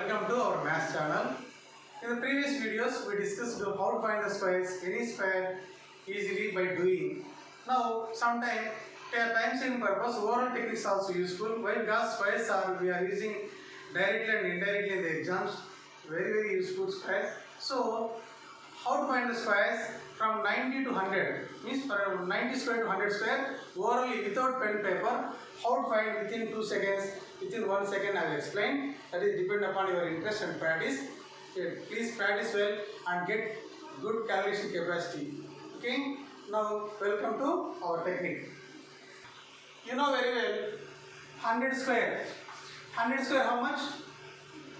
Welcome to our math channel. In the previous videos, we discussed how to find the squares, any square easily by doing. Now, sometime for time saving purpose, overall techniques also useful. While because squares are we are using directly and indirectly in the exams, very useful squares. So, how to find the squares from 90 to 100 means from 90 square to 100 square orally without pen paper. How to find within 2 seconds, within 1 second I will explain. That is depend upon your interest and practice. Okay, please practice well and get good calculation capacity. Okay, now welcome to our technique. You know very well 100 square. 100 square how much?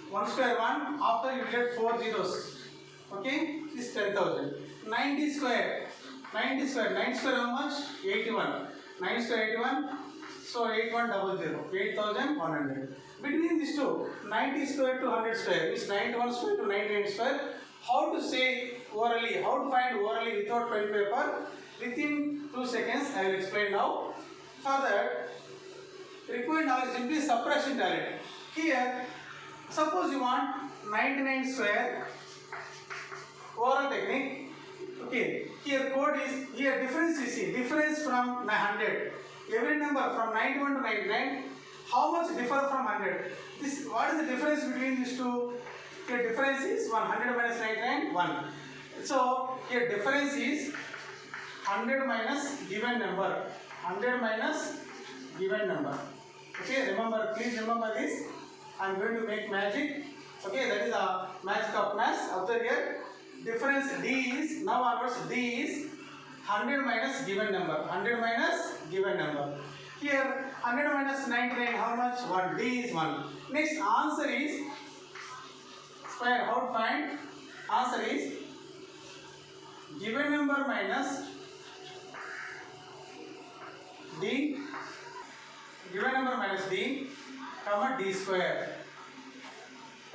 1 square 1, after you get 4 zeros. Okay, is 10,000. 90 square. 90 square how much? 81. 9 square 81. So 8100. 8100. Between these two, 90 square to 100 square is 91 square to 99 square. How to say orally? How to find orally without pen paper? Within 2 seconds, I will explain now. For that, required knowledge simply subtraction talent. Here, suppose you want 99 square. Oral technique. Okay, here code is here difference is see difference from 100. Every number from 91 to 99. How much differ from 100? This what is the difference between these two? Here difference is 100 minus 99 1. So here difference is 100 minus given number. 100 minus given number. Okay, remember, please remember this. I am going to make magic. Okay, that is a magic of maths. Observe here. Difference D is, now onwards D is 100 minus given number. 100 minus given number. Here 100 minus 99 how much? 1. D is 1. Next answer is square. How to find? Answer is given number minus D. Given number minus D, comma D square.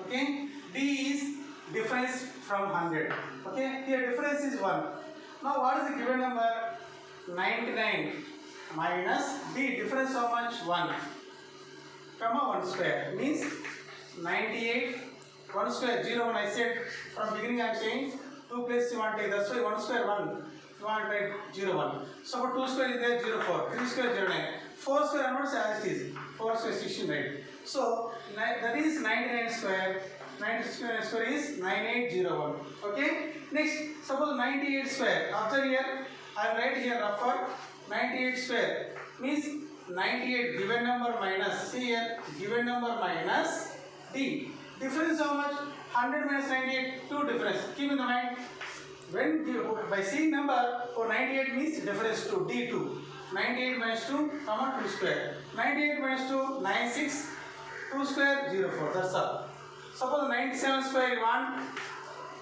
Okay, D is difference from 100. Okay, here difference is 1. Now what is the given number? 99 minus D, difference how much? 1, comma 1 square means 98. 1 square 0 1. I said from beginning I am saying 2 place you want to take, that's why 1 square 1 you want to take 0 1. So for 2 square is there 0 4, 3 square 0 9, 4 square onwards as it is, 4 square 16 right. So that is 99 square. 99 square is 9801. Okay. Next, suppose 98 square. After here, I will write here rougher. 98 square means 98 given number minus. See here, given number minus D. Difference how much? 100 minus 98. 2 difference. Keep in the mind. When by seeing number for 98 means difference 2. D2. 98 minus 2, comma 2 square. 98 minus 2, 96. 2 square 04. That's all. Suppose 97 square you want.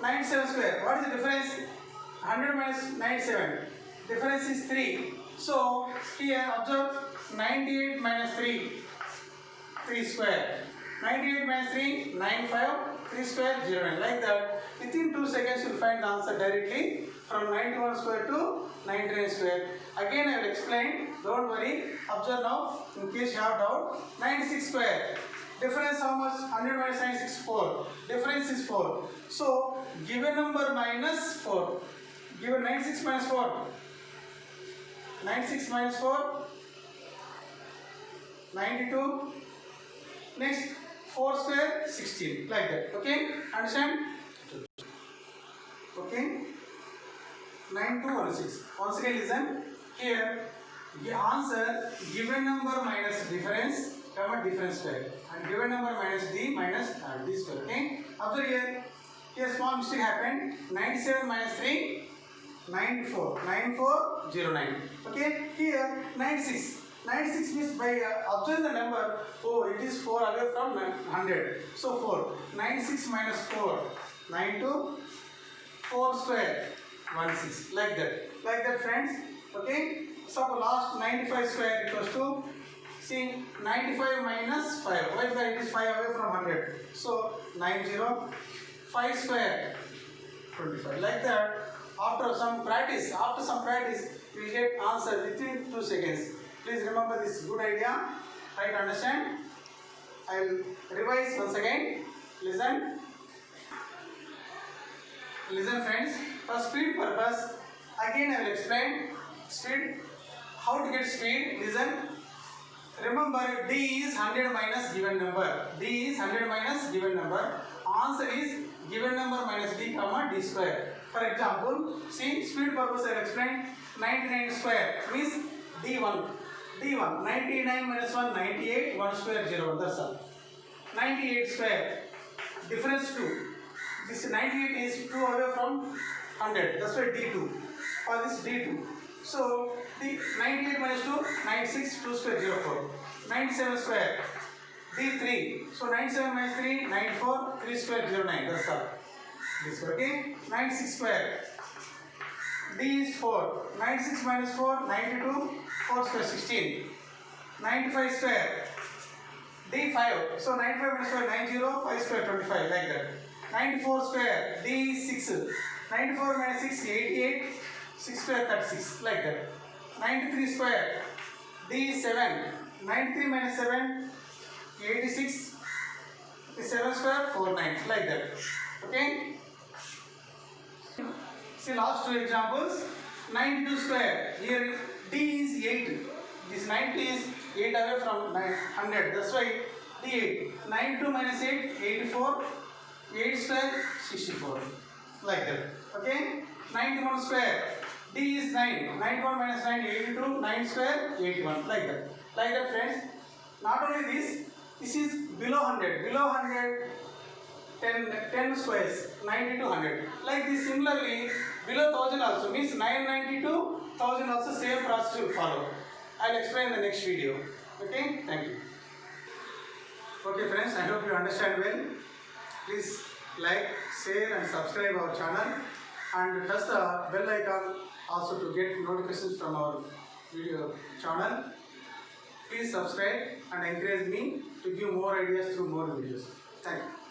97 square. What is the difference? 100 minus 97. Difference is 3. So here observe 98 minus 3. 3 square. 98 minus 3. 95. 3 square 09. Like that. Within 2 seconds you will find the answer directly from 91 square to 99 square. Again I will explain. Don't worry. Observe now. In case you have doubt. 96 square. Difference how much? 100 minus 96, 4. Difference is 4. So, given number minus 4. Given 96 minus 4. 96 minus 4. 92. Next, 4 square, 16. Like that. Okay? Understand? Okay? 9216. Once again listen. Here, the answer given number minus difference. Difference square and given number minus D minus D square. Okay, observe here small mistake happened. 97 minus 3, 94. 9409. Okay, here 96 means by observe the number. Oh, it is 4 away from 100, so 4. 96 minus 4, 92. 4 square 16. Like that friends. Okay, so last 95 square equals to, see, 95 minus 5. Why? Because it is 5 away from 100. So 90. 5 square 25. Like that. After some practice, you will get answer within 2 seconds. Please remember this good idea. Try to understand. I will revise once again. Listen. Listen friends, for speed purpose, again I will explain speed, how to get speed. Listen. Remember, D is 100 minus given number. D is 100 minus given number. Answer is given number minus D comma D square. For example, see, speed purpose I will explain. 99 square means D1. D1, 99 minus 1, 98, 1 square 0, that's all. 98 square, difference 2. This 98 is 2 away from 100, that's why D2. Or this D2. So, the 98 minus 2, 96, 2 square 0, 4. 97 square, D3. So, 97 minus 3, 94, 3 square 0, 9, that's all. This one, okay? 96 square, D is 4. 96 minus 4, 92, 4 square 16. 95 square, D5. So 95 minus 5, 90, 5 square 25, like that. 94 square, D6. 94 minus 6, 88, 6 square 36, like that. 93 square, D7. 93 minus 7, 86, 7 square 49, like that. Okay? See last two examples. 92 square, here D is 8. This 90 is 8 away from 100. That's why D8. 92 minus 8, 84. 8 square, 64. Like that. Okay? 91 square. D is 9. 91 minus 9, 82. 9 square, 81. Like that. Like that, friends. Not only this is below 100. Below 100, 10 squares. 90 to 100. Like this, similarly, below 1000 also means 990 to 1000 also same process will follow. I'll explain in the next video. Okay? Thank you. Okay friends, I hope you understand well. Please like, share and subscribe our channel and press the bell icon also to get notifications from our video channel. Please subscribe and encourage me to give more ideas through more videos. Thank you.